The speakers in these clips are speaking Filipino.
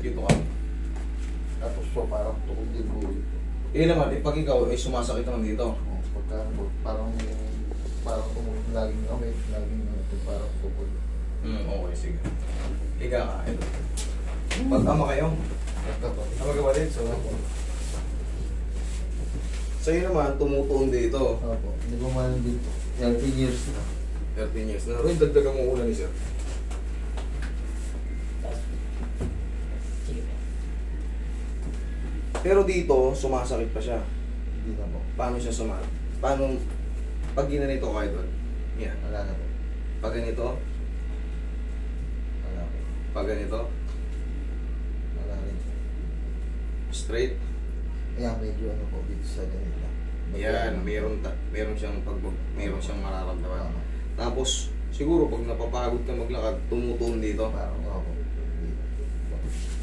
Dito ka. Tapos so, parang tukod din po. Eh naman, pag ikaw ay sumasakit naman dito. Pagka parang tumulog laging gamit, laging parang tukod. Okay, sige. Higa ka. Ito. Pag-ama kayo. Ang magkapatid, so sa'yo naman, tumutuon dito. Opo, hindi ko man dito. 13 years na. 13 years na. Roy, dagdagan mo ulan ni sir. Pero dito, sumasakit pa siya. Hindi na po. Paano siya sumasakit? Paano, pag ginanito ka doon? Yan. Wala na po. Pag ganito, Wala po. pag ganito, Wala rin. straight. Kaya medyo ano po dito sa ganito. Yan, meron siyang mararamdaman. Tapos, siguro pag napapagod ka maglakad, tumutuon dito. Parang ako.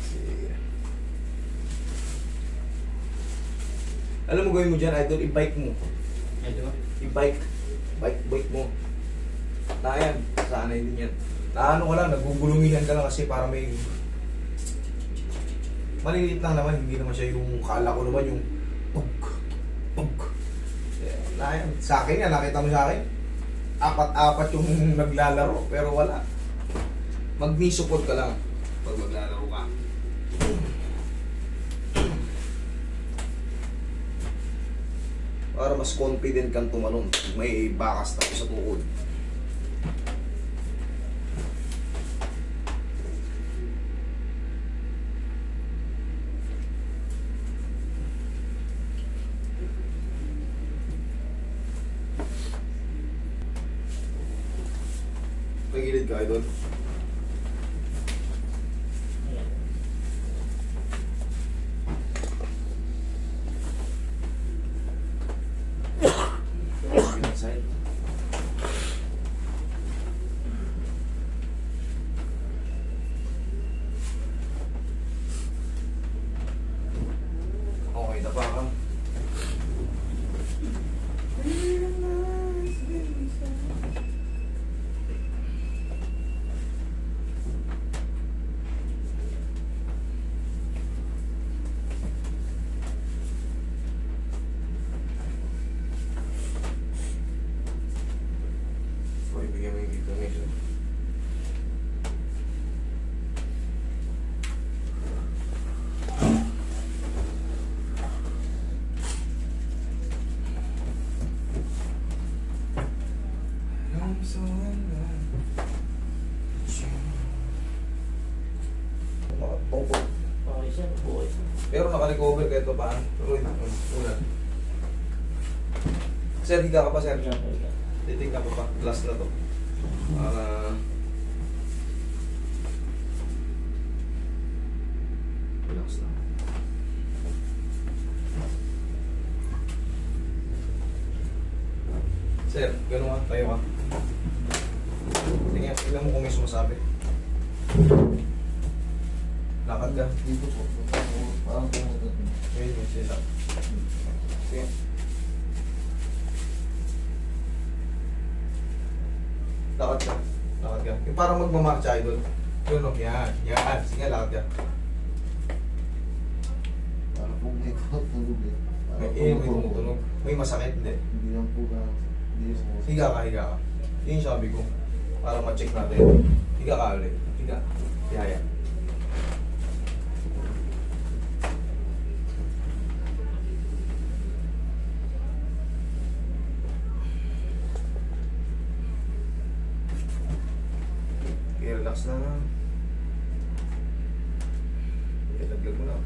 Sige. Alam mo gawin mo dyan, idol, i-bike mo. I-bike. Bike mo. Na yan, sanay din yan. Na ano ka lang, nagugulungihan ka lang kasi para may... Maliliit lang naman, hindi naman siya yung kala ko naman yung... Pug. Na yan, sa akin yan, nakita mo sa akin? Apat-apat yung naglalaro, pero wala. Mag-knee support ka lang pag maglalaro ka. Para mas confident kang tumalon. May bakas na sa tukod. Pagilid ka, idol. Side. Okay na pa ka. Ibigay mo yung information. I'm so in love. Okay siya, buhay. Pero naka-recover ka ito pa. Pero ulan. Sir, higa ka pa, sir. Titignan ko pa. Glass na to. Para... relax lang. Sir, gano'n ka. Tayo ka. Tingnan mo kung may sumasabi. Lakad ka. Dito po. Parang tumulog. Wait, sila. Sige. Lakad ka. Lakad ka. Yung parang magmamarcha, idol. Yun o, yan. Yan. Sige, lakad ka. Parang po dito tulog eh. May tumutunog. May masakit, hindi. Hindi lang po ka. Higa ka, higa ka. Yun yung sabi ko. Para ma-check natin. Higa ka ulit. Higa. Yaya. Okay, relax na. Ilaglag mo na.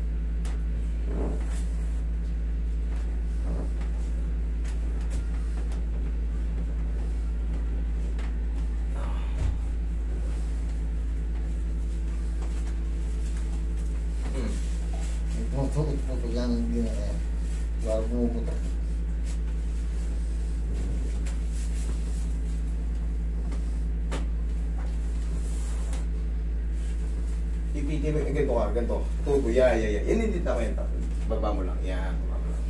Tutulog po pag yan ang ginaya. Bago pumuputok. Ipitin mo, ganito ka, ganito. Tubo, yan. Yan hindi tama yan. Baba mo lang, yan. Baba mo lang.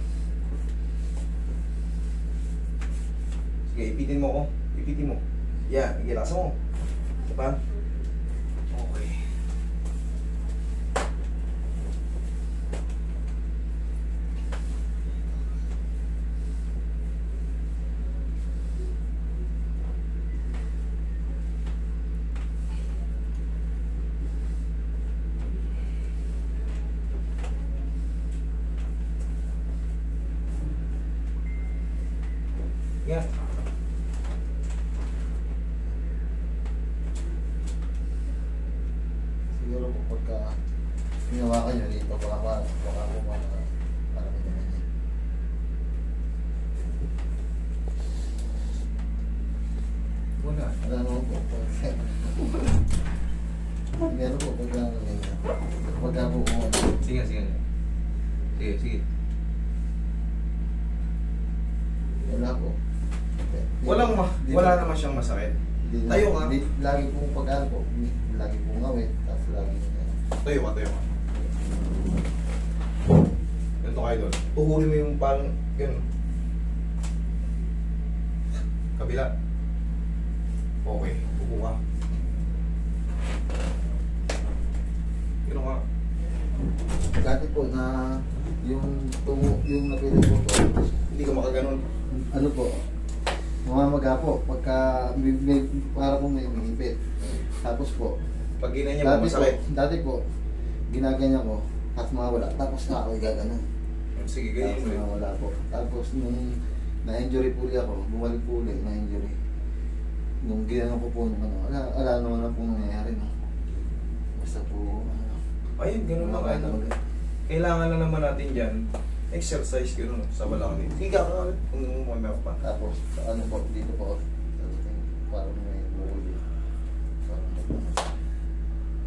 Sige, ipitin mo ko. Ipitin mo. Yan, igilasa mo. Diba? Okay. Yeah. Siguro po pagka hinawakan nyo dito, baka po parang naman yan. Wala. Wala naman po. Meron po pagka ganyan. Pagka po Sige. Sige. wala po. Wala naman siyang masakit. Tayo ka. Lagi pong pagka po, lagi pong ngawit, tapos lagi Tayo ka. Ganito kayo doon. Tuhuli mo yung parang, yun. Kabila. Okay, upo ka. Gano'n ka. dati po na yung napili po po. Hindi ka makaganon. Ano po? Mamamaga po pagka para po may hipit. Tapos po, Pag ginanya mo, masakit. dati po, ginaganyan ko, tapos mawala. Tapos na ako gaganon. Sige, ganyan Tapos mo yun. nawala po. Tapos nung na-injury po ulit ako, bumalik po ulit na-injury. Nung ginanong ko po, ala naman na po nangyayari. No? Basta po, Ayun, ganun lang kayo. Kailangan lang naman natin dyan, exercise gano'n sa balakang dito. Higa ka ulit kung mamaya pa. Tapos, ano po, dito po, parang may bukol dito.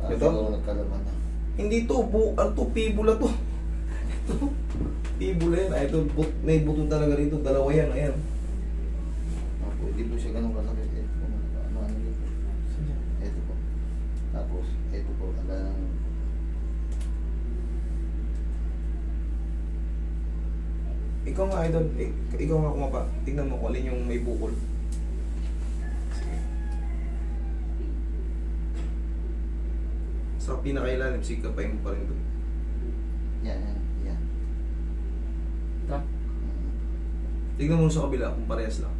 Parang Ito? siguro nagkalaman na. Hindi to, fibula to. Ito, fibula yan. Ito, may buto talaga rito. Dalawa yan, ayan. Hindi po siya ganun kasakit. Ano dito. Ito po. Tapos, ito po, ala ng... Ikaw nga, idol. Ikaw nga kumapa. Tingnan mo kung alin yung may bukol. Sige. Sa pinakailalim, sikapay mo pa rin doon. Yan. Ito. Tingnan mo sa kabila kung parehas lang.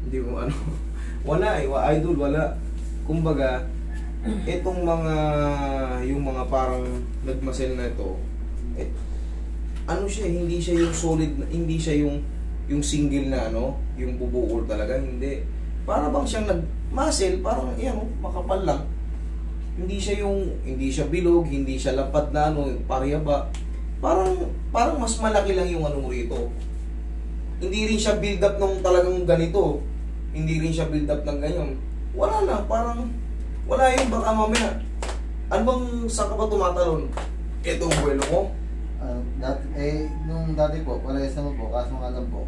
Hindi ko ano. Wala idol, wala. Kumbaga, itong yung mga parang nagmasel na ito, ano siya, hindi siya yung solid, hindi siya yung single na yung bubukol talaga, hindi. Para bang siyang nagmasel, parang makapal lang. Hindi siya bilog, hindi siya lapad na parehaba. Parang mas malaki lang yung mo rito. Hindi rin siya build up ng talagang ganito. Hindi rin siya build up ng ganyan. Wala na, parang wala yung baka mamaya. Ano bang saan ka ba tumatalon? Itong buwelo ko? Nung dati po, parehas naman po, kaso nga lang po,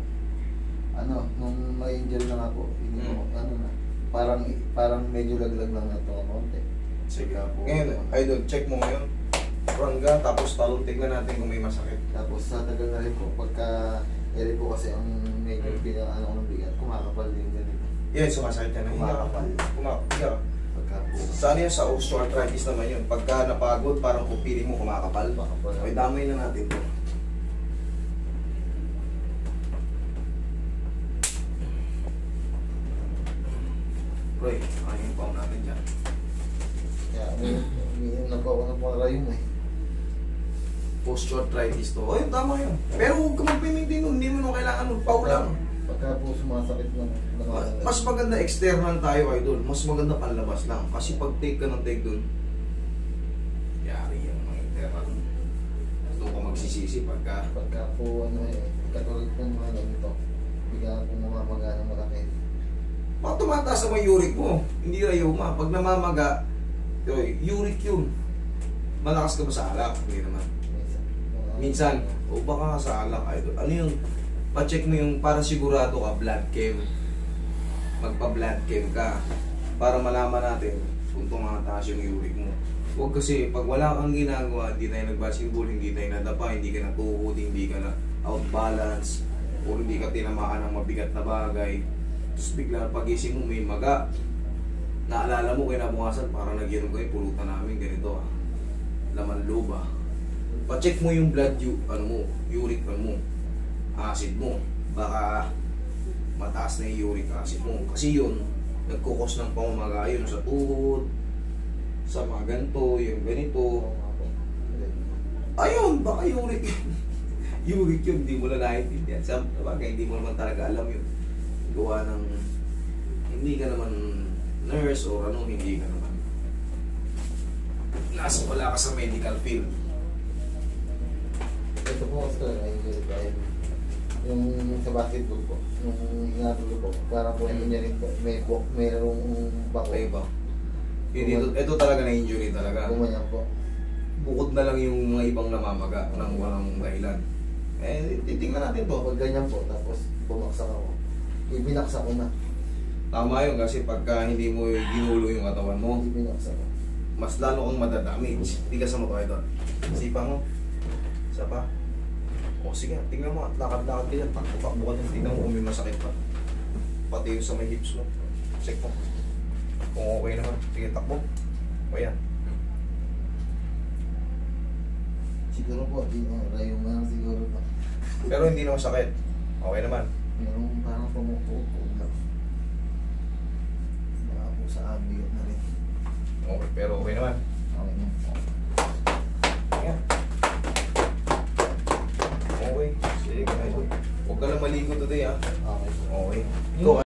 nung may injury na nga po, hindi po, parang medyo laglag lang na ito ng konti. Sige po. Ngayon, idol, check mo ngayon. Rangga, tapos talon, tignan natin kung may masakit. Tapos sa tagal na rin po, pagka eri po kasi ang medyo ng bigat, kumakapal din ganito. Yan, sumasakit yan. Kumakapal. Kumakapal. Pagka po, Saan yan? Sa osteoarthritis naman yun. Pagka napagod, parang kung piling mo kumakapal. kumakapal. Okay, damay na natin to. Roy, ano yung pao natin dyan? Kaya umiinom na po ako ng mga rayong eh. Osteoarthritis to. Ayun, tama yun. Pero huwag ka mag-maintain nun. Hindi mo nung kailangan magpao lang. Pagka po sumasakit ng Mas maganda external tayo, idol. Mas maganda panlabas lang. Kasi pag take ka ng take dun, yari yung mga internal. Doon ka magsisisi pagka... po katulad po ng mga ganito, bigla po namamaga ng malaki. Baka tumataas naman uric mo. Hindi rayuma. Pag namamaga, uric yun. Malakas ka ba sa alak? Hindi naman. Minsan, o baka nga sa alak, idol. Ano yung, pa-check mo yung para sigurado ka, blood chem. Magpa-blood chem ka. Para malaman natin kung tumataas yung uric mo. Huwag kasi, pag wala kang ginagawa, hindi tayo nag-basketball, hindi tayo nadapa, hindi ka natuhod, hindi ka na outbalance, o hindi ka tinamaan ng mabigat na bagay. Tapos bigla pagising mo, may maga. Naalala mo, kinabukasan, parang nagyanom kayo, pulutan namin, ganito laman loob Pa-check mo yung blood, uric acid mo. Baka mataas na yung uric acid mo. Kasi yun, nagkukos ng pamamaga yun sa tuhod, sa mga ganito, yung ganito. Ayun, baka uric. Yung yun, hindi mo na naiintindihan. Sa bagay, hindi mo naman talaga alam yun. Gawa ng, hindi ka naman nurse or ano, hindi ka naman. Wala ka sa medical field. Ito po kasi talaga injury dahil yung sa basketball po, yung inatuloy po, parang po hindi niya rin po, mayroong bako. Okay ba? Ito talaga na injury talaga. Gumanyan po. Bukod na lang yung mga ibang namamaga ng walang dahilan. Eh, titingnan natin to. Pag ganyan po, tapos bumaksak ako. Ibinaksak ko na. Tama yun kasi pagka hindi mo ginulo yung katawan mo, Ibinaksak ko. mas lalo kang madadamage. Tigas mo tayo doon. Sipa mo. Isa pa. O sige, tingnan mo. Lakad-lakad ka dyan. Takbo ka dyan. Tingnan mo kung may masakit pa. Pati yung sa may hips mo. Check mo. Kung okay naman. Sige, takbo. O yan. Siguro po, layo na lang siguro po. Pero hindi naman sakit. Okay naman. Merong parang pumupupo na. Baka po sa abi na rin. Okay, pero okay naman. Okay na. Ayan. Okay. Sige, huwag ka lang maligo today, ha? Okay po. Okay. Ikaw,